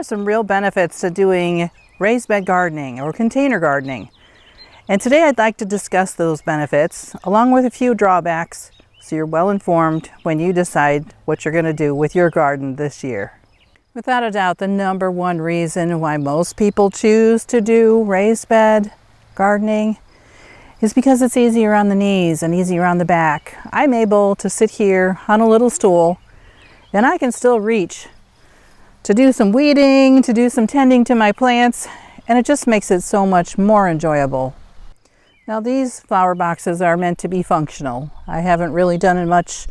are some real benefits to doing raised bed gardening or container gardening. And today I'd like to discuss those benefits along with a few drawbacks so you're well informed when you decide what you're going to do with your garden this year. Without a doubt, the number one reason why most people choose to do raised bed gardening is because it's easier on the knees and easier on the back. I'm able to sit here on a little stool and I can still reach to do some weeding, to do some tending to my plants, and it just makes it so much more enjoyable. Now these flower boxes are meant to be functional. I haven't really done much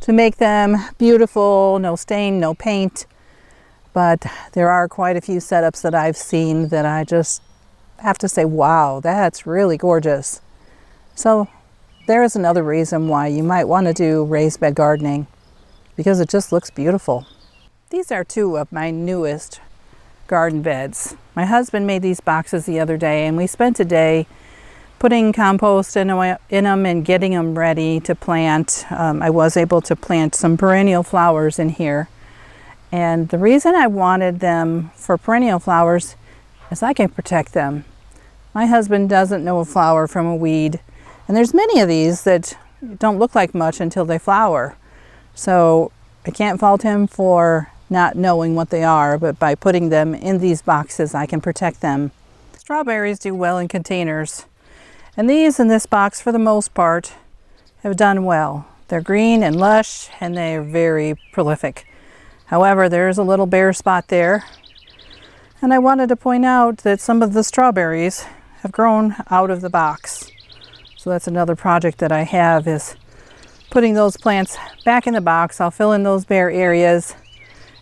to make them beautiful, no stain, no paint, but there are quite a few setups that I've seen that I just have to say, wow, that's really gorgeous. So there is another reason why you might want to do raised bed gardening, because it just looks beautiful. These are two of my newest garden beds. My husband made these boxes the other day and we spent a day putting compost in them and getting them ready to plant. I was able to plant some perennial flowers in here. And the reason I wanted them for perennial flowers is I can protect them. My husband doesn't know a flower from a weed. And there's many of these that don't look like much until they flower. So I can't fault him for not knowing what they are, but by putting them in these boxes, I can protect them. Strawberries do well in containers. And these in this box, for the most part, have done well. They're green and lush, and they're very prolific. However, there's a little bare spot there. And I wanted to point out that some of the strawberries have grown out of the box. So that's another project that I have, is putting those plants back in the box. I'll fill in those bare areas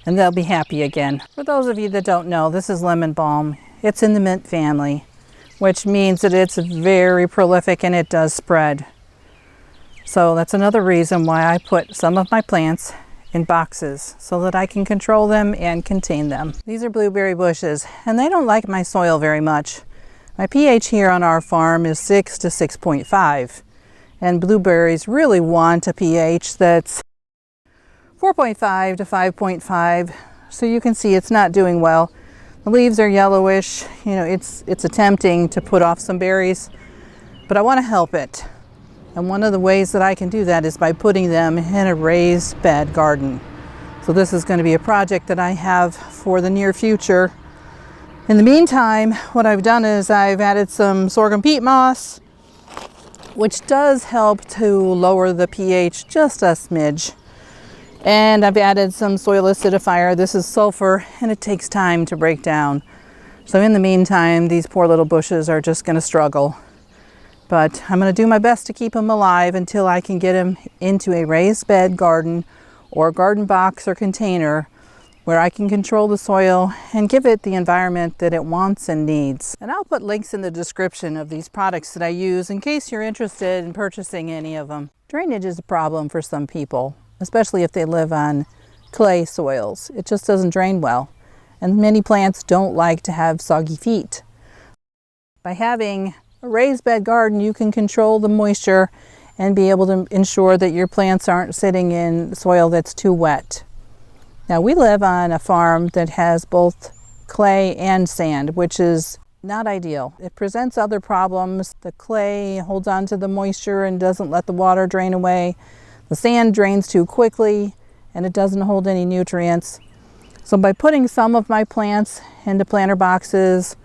and they'll be happy again. For those of you that don't know, this is lemon balm. It's in the mint family, which means that it's very prolific and it does spread. So that's another reason why I put some of my plants in boxes so that I can control them and contain them. These are blueberry bushes and they don't like my soil very much. My pH here on our farm is 6 to 6.5 and blueberries really want a pH that's 4.5 to 5.5. So you can see it's not doing well. The leaves are yellowish. You know, it's attempting to put off some berries, but I want to help it. And one of the ways that I can do that is by putting them in a raised bed garden. So this is going to be a project that I have for the near future. In the meantime, what I've done is I've added some sorghum peat moss, which does help to lower the pH just a smidge. And I've added some soil acidifier. This is sulfur and it takes time to break down. So in the meantime, these poor little bushes are just going to struggle. But I'm going to do my best to keep them alive until I can get them into a raised bed garden or garden box or container where I can control the soil and give it the environment that it wants and needs. And I'll put links in the description of these products that I use in case you're interested in purchasing any of them. Drainage is a problem for some people, especially if they live on clay soils. It just doesn't drain well. And many plants don't like to have soggy feet. By having a raised bed garden, you can control the moisture and be able to ensure that your plants aren't sitting in soil that's too wet. Now we live on a farm that has both clay and sand, which is not ideal. It presents other problems. The clay holds on to the moisture and doesn't let the water drain away. The sand drains too quickly and it doesn't hold any nutrients. So by putting some of my plants into planter boxes,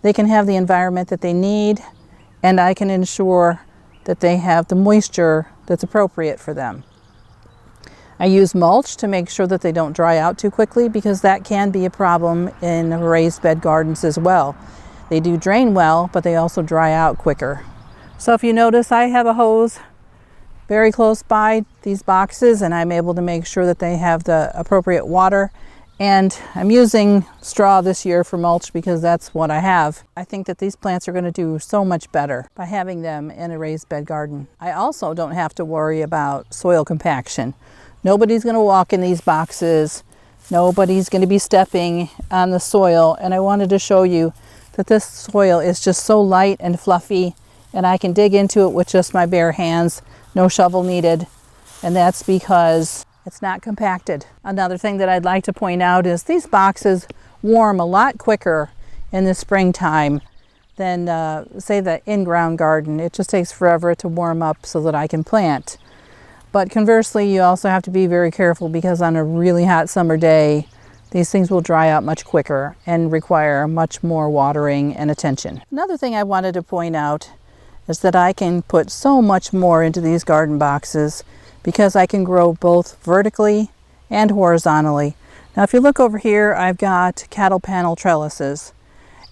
they can have the environment that they need, and I can ensure that they have the moisture that's appropriate for them. I use mulch to make sure that they don't dry out too quickly, because that can be a problem in raised bed gardens as well. They do drain well, but they also dry out quicker. So if you notice, I have a hose very close by these boxes and I'm able to make sure that they have the appropriate water. And I'm using straw this year for mulch because that's what I have. I think that these plants are going to do so much better by having them in a raised bed garden. I also don't have to worry about soil compaction. Nobody's going to walk in these boxes. Nobody's going to be stepping on the soil. And I wanted to show you that this soil is just so light and fluffy, and I can dig into it with just my bare hands. No shovel needed. And that's because it's not compacted. Another thing that I'd like to point out is these boxes warm a lot quicker in the springtime than say the in-ground garden. It just takes forever to warm up so that I can plant. But conversely, you also have to be very careful because on a really hot summer day, these things will dry out much quicker and require much more watering and attention. Another thing I wanted to point out is that I can put so much more into these garden boxes because I can grow both vertically and horizontally. Now if you look over here, I've got cattle panel trellises,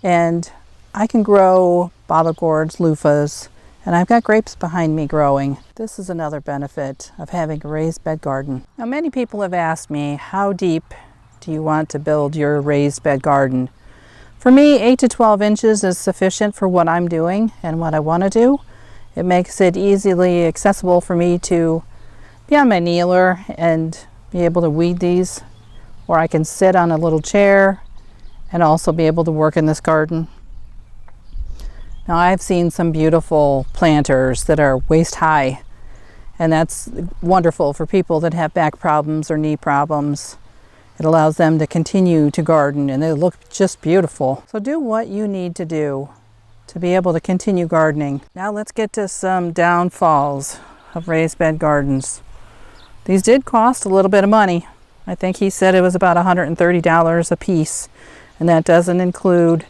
and I can grow bottle gourds, loofahs, and I've got grapes behind me growing. This is another benefit of having a raised bed garden. Now many people have asked me, how deep do you want to build your raised bed garden? For me, 8 to 12 inches is sufficient for what I'm doing and what I want to do. It makes it easily accessible for me to be on my kneeler and be able to weed these, or I can sit on a little chair and also be able to work in this garden. Now I've seen some beautiful planters that are waist high, and that's wonderful for people that have back problems or knee problems. It allows them to continue to garden, and they look just beautiful. So do what you need to do to be able to continue gardening. Now let's get to some downfalls of raised bed gardens. These did cost a little bit of money. I think he said it was about $130 a piece, and that doesn't include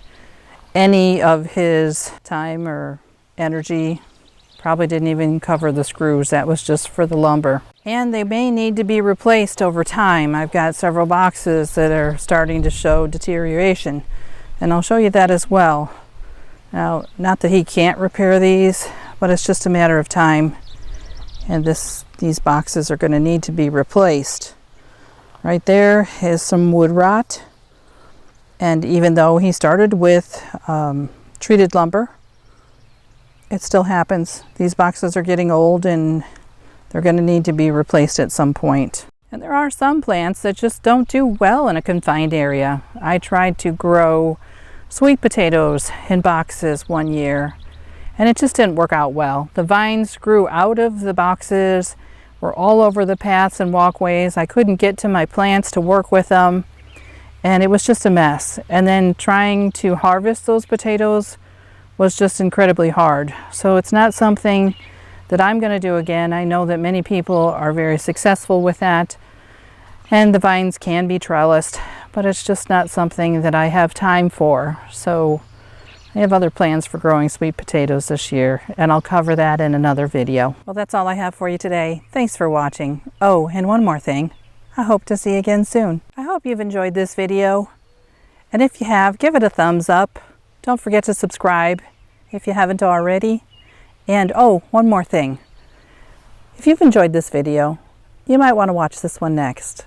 any of his time or energy. Probably didn't even cover the screws. That was just for the lumber. And they may need to be replaced over time. I've got several boxes that are starting to show deterioration, and I'll show you that as well. Now, not that he can't repair these, but it's just a matter of time, and these boxes are going to need to be replaced. Right there is some wood rot, and even though he started with treated lumber, it still happens. These boxes are getting old and they're going to need to be replaced at some point. And there are some plants that just don't do well in a confined area. I tried to grow sweet potatoes in boxes one year, and it just didn't work out well. The vines grew out of the boxes, were all over the paths and walkways. I couldn't get to my plants to work with them, and it was just a mess. And then trying to harvest those potatoes was just incredibly hard. So it's not something that I'm going to do again. I know that many people are very successful with that, and the vines can be trellised, but it's just not something that I have time for. So I have other plans for growing sweet potatoes this year, and I'll cover that in another video. Well, that's all I have for you today. Thanks for watching. Oh, and one more thing. I hope to see you again soon. I hope you've enjoyed this video, and if you have, give it a thumbs up. Don't forget to subscribe if you haven't already. And oh, one more thing. If you've enjoyed this video, you might want to watch this one next.